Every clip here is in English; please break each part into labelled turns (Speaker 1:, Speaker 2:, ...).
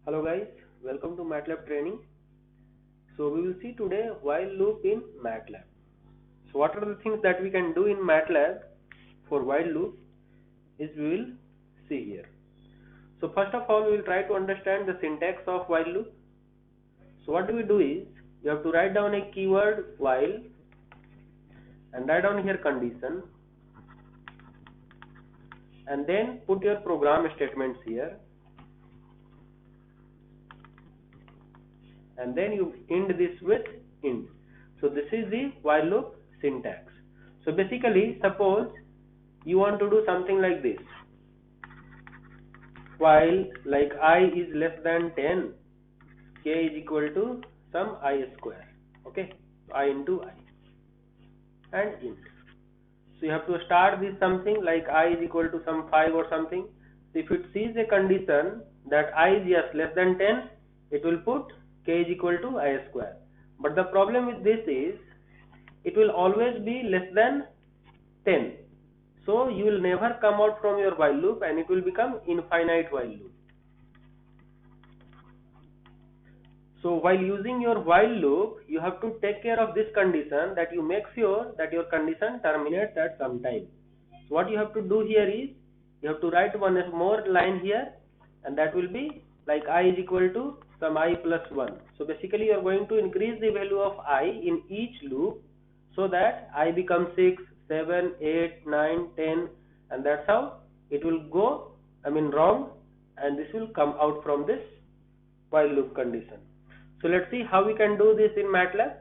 Speaker 1: Hello guys, welcome to MATLAB training. So we will see today while loop in MATLAB. So what are the things that we can do in MATLAB for while loop is we will see here. So first of all we will try to understand the syntax of while loop. So what do we do is you have to write down a keyword while and write down here condition and then put your program statements here. And then you end this with int. So this is the while loop syntax. So basically suppose you want to do something like this. While like I is less than 10, k is equal to some I square. Okay, I into I and int. So you have to start this something like I is equal to some 5 or something. So if it sees a condition that I is yes less than 10, it will put k is equal to I square. But the problem with this is it will always be less than 10. So you will never come out from your while loop and it will become infinite while loop. So while using your while loop, you have to take care of this condition that you make sure that your condition terminates at some time. So what you have to do here is you have to write one more line here and that will be like I is equal to some I plus 1. So basically you are going to increase the value of I in each loop so that I becomes 6, 7, 8, 9, 10 and that's how it will go wrong and this will come out from this while loop condition. So let's see how we can do this in MATLAB.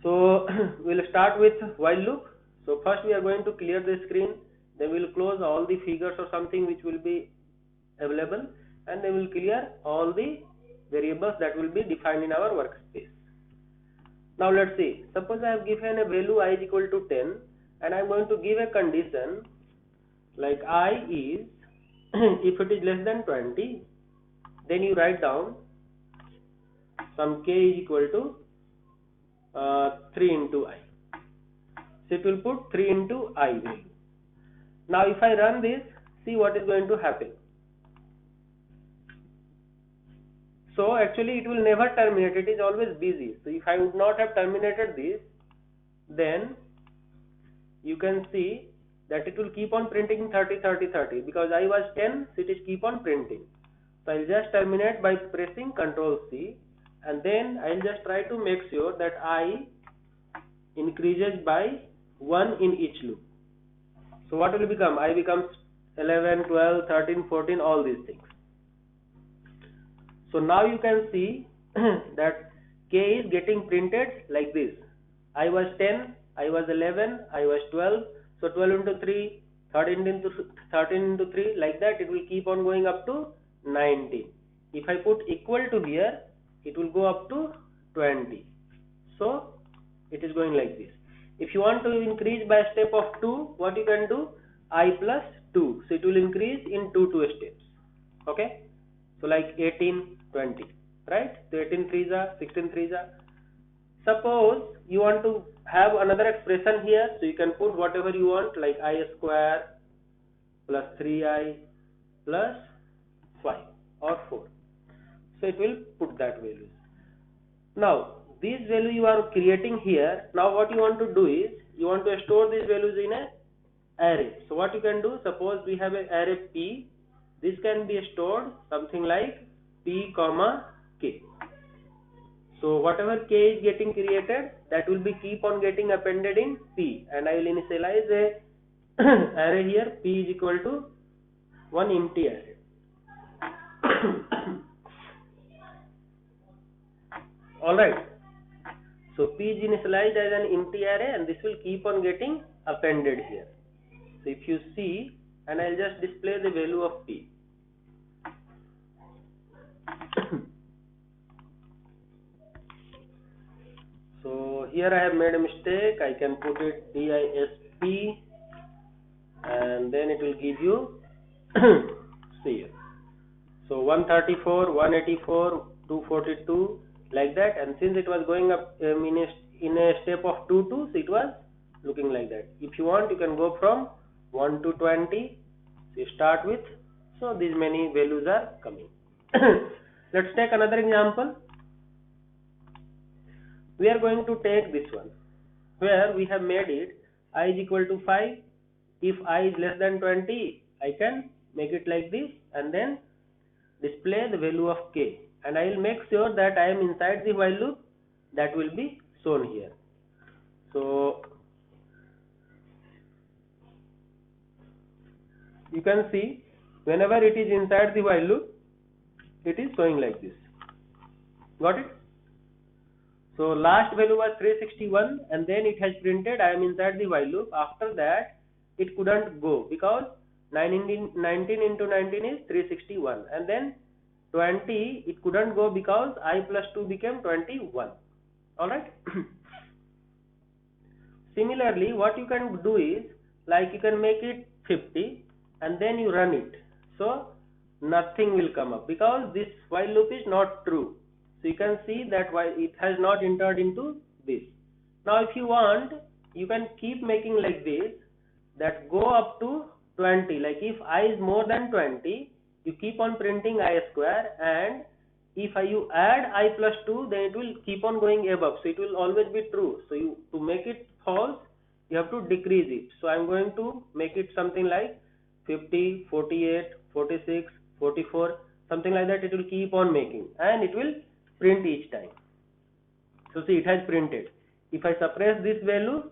Speaker 1: So we'll start with while loop. So first we are going to clear the screen, then we'll close all the figures or something which will be available and then we'll clear all the variables that will be defined in our workspace. Now let's see, suppose I have given a value I is equal to 10 and I'm going to give a condition like I is if it is less than 20, then you write down some k is equal to 3 into I. So it will put 3 into I value. Now if I run this, see what is going to happen. So actually it will never terminate, it is always busy. So if I would not have terminated this, then you can see that it will keep on printing 30, 30, 30 because I was 10, so it is keep on printing. So I'll just terminate by pressing Ctrl C and then I'll just try to make sure that I increases by 1 in each loop. So what will become? I becomes 11, 12, 13, 14, all these things. So now you can see that k is getting printed like this. I was 10, I was 11, I was 12. So 12 into 3, 13 into 3, like that it will keep on going up to 19. If I put equal to here, it will go up to 20. So it is going like this. If you want to increase by a step of 2, what you can do? I plus 2. So it will increase in 2 steps. Okay. So like 18, 20. Right. So 18 3s are, 16 3s are. Suppose you want to have another expression here. So you can put whatever you want like I square plus 3I plus 5 or 4. So it will put that values. Now this value you are creating here. Now what you want to do is you want to store these values in a array. So what you can do, suppose we have an array P. This can be stored something like P comma K. So whatever K is getting created, that will be keep on getting appended in P and I will initialize a array here. P is equal to one empty array. Alright. So P is initialized as an empty array and this will keep on getting appended here. So if you see, and I'll just display the value of P. So here I have made a mistake. I can put it DISP and then it will give you see. So 134, 184, 242 like that, and since it was going up in a step of 2 2, so it was looking like that. If you want, you can go from 1 to 20. So you start with So these many values are coming. Let's take another example. We are going to take this one where we have made it I is equal to 5. If I is less than 20, I can make it like this and then display the value of k, and I will make sure that I am inside the while loop. That will be shown here. So you can see whenever it is inside the while loop, it is showing like this. Got it? So last value was 361 and then it has printed I am inside the while loop. After that it couldn't go because 19 into 19 is 361, and then 20 it couldn't go because I plus 2 became 21. Alright. Similarly, what you can do is, like, you can make it 50 and then you run it. So nothing will come up because this while loop is not true. So you can see that while it has not entered into this. Now if you want, you can keep making like this, that go up to 20. Like if I is more than 20, you keep on printing I square, and if you add I plus 2, then it will keep on going above. So it will always be true. So you, to make it false, you have to decrease it. So I am going to make it something like 50, 48, 46, 44, something like that. It will keep on making and it will print each time. So see, it has printed. If I suppress this value,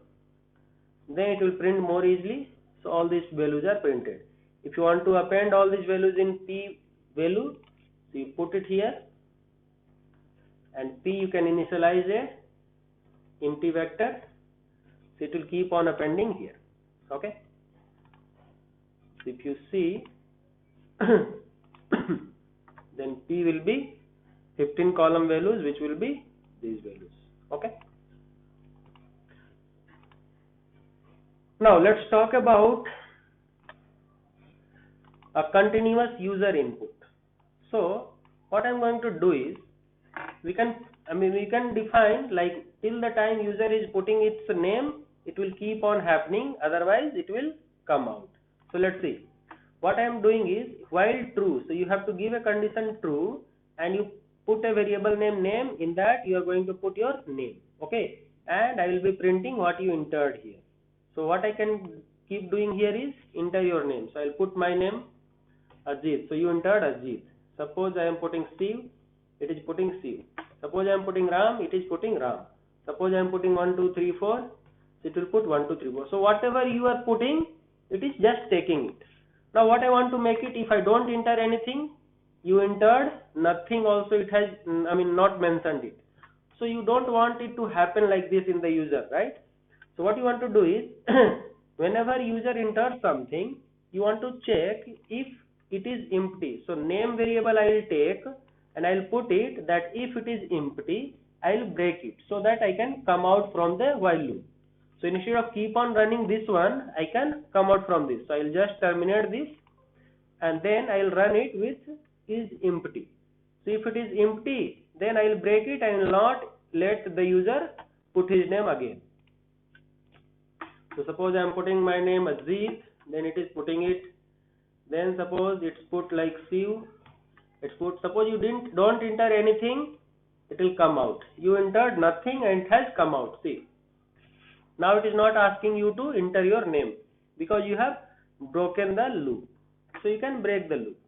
Speaker 1: then it will print more easily. So all these values are printed. If you want to append all these values in p value, so you put it here, and p you can initialize a empty vector. So it will keep on appending here. Okay. So if you see, then p will be 15 column values, which will be these values. Okay. Now let's talk about a continuous user input. So what I'm going to do is, we can define, like, till the time user is putting its name, it will keep on happening, otherwise it will come out. So let's see. What I am doing is, while true, so you have to give a condition true and you put a variable name, in that you are going to put your name. Okay, and I will be printing what you entered here. So what I can keep doing here is enter your name. So I'll put my name Ajit. So you entered Ajit. Suppose I am putting Steve, it is putting Steve. Suppose I am putting Ram, it is putting Ram. Suppose I am putting 1, 2, 3, 4, it will put 1, 2, 3, 4. So whatever you are putting, it is just taking it. Now what I want to make it, if I don't enter anything, you entered nothing also, it has not mentioned it. So you don't want it to happen like this in the user, right? So what you want to do is, whenever user enters something, you want to check if it is empty. So name variable I will take and I will put it that if it is empty, I will break it so that I can come out from the while loop. So instead of keep on running this one, I can come out from this. So I will just terminate this and then I will run it with is empty. So if it is empty, then I will break it and will not let the user put his name again. So suppose I am putting my name Ajit, then it is putting it. Then suppose it's put like Siv, it's put. Suppose you don't enter anything, it will come out. You entered nothing and it has come out. See, now it is not asking you to enter your name because you have broken the loop. So you can break the loop.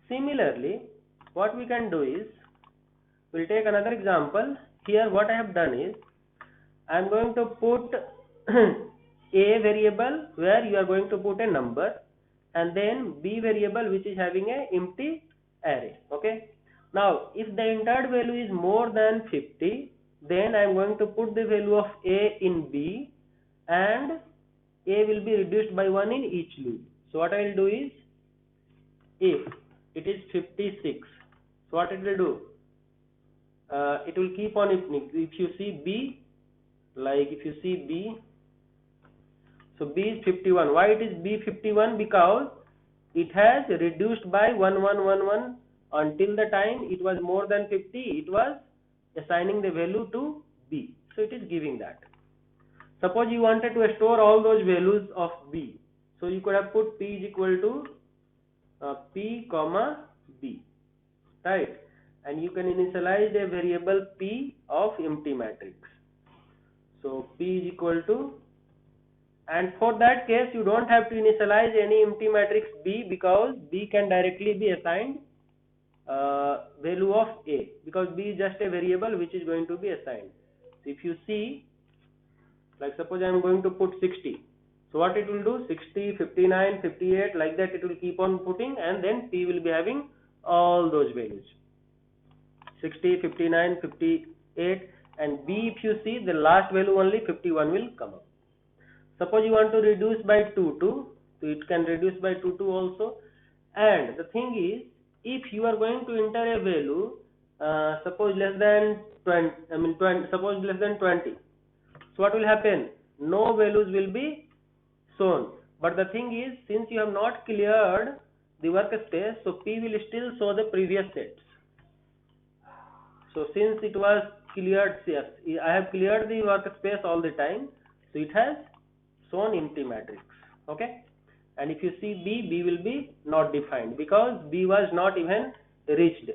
Speaker 1: Similarly, what we can do is, we'll take another example. Here what I have done is, I am going to put a variable where you are going to put a number, and then b variable which is having a empty array. Okay. Now if the entered value is more than 50, then I am going to put the value of a in b, and a will be reduced by 1 in each loop. So what I will do is, if it is 56, so what it will do? It will keep on if you see b, like if you see b, so b is 51. Why it is b 51? Because it has reduced by 1111 until the time it was more than 50, it was assigning the value to b. So it is giving that. Suppose you wanted to store all those values of b, so you could have put p is equal to P comma B, right? And you can initialize a variable P of empty matrix. So P is equal to, and for that case you don't have to initialize any empty matrix B, because B can directly be assigned value of A, because B is just a variable which is going to be assigned. So if you see, like suppose I am going to put 60, so what it will do, 60, 59, 58, like that it will keep on putting, and then P will be having all those values, 60, 59, 58, and B, if you see, the last value only 51 will come up. Suppose you want to reduce by 2 2, so it can reduce by 2 2 also. And the thing is, if you are going to enter a value, suppose less than 20, suppose less than 20, so what will happen? No values will be shown. But the thing is, since you have not cleared the workspace, so P will still show the previous sets. So since it was cleared, yes, I have cleared the workspace all the time, so it has shown empty matrix. Okay, and if you see B, B will be not defined, because B was not even reached.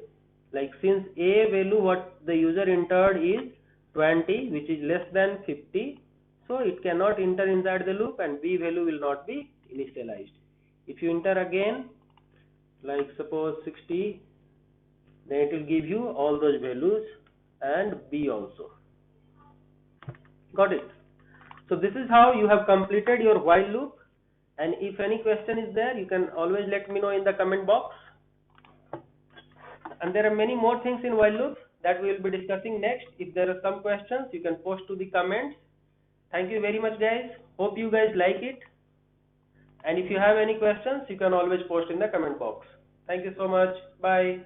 Speaker 1: Like since A value what the user entered is 20, which is less than 50, so it cannot enter inside the loop, and B value will not be initialized. If you enter again, like suppose 60, then it will give you all those values and B also. Got it? So this is how you have completed your while loop, and if any question is there, you can always let me know in the comment box. And there are many more things in while loop that we will be discussing next. If there are some questions, you can post to the comments. Thank you very much, guys. Hope you guys like it. And if you have any questions, you can always post in the comment box. Thank you so much. Bye.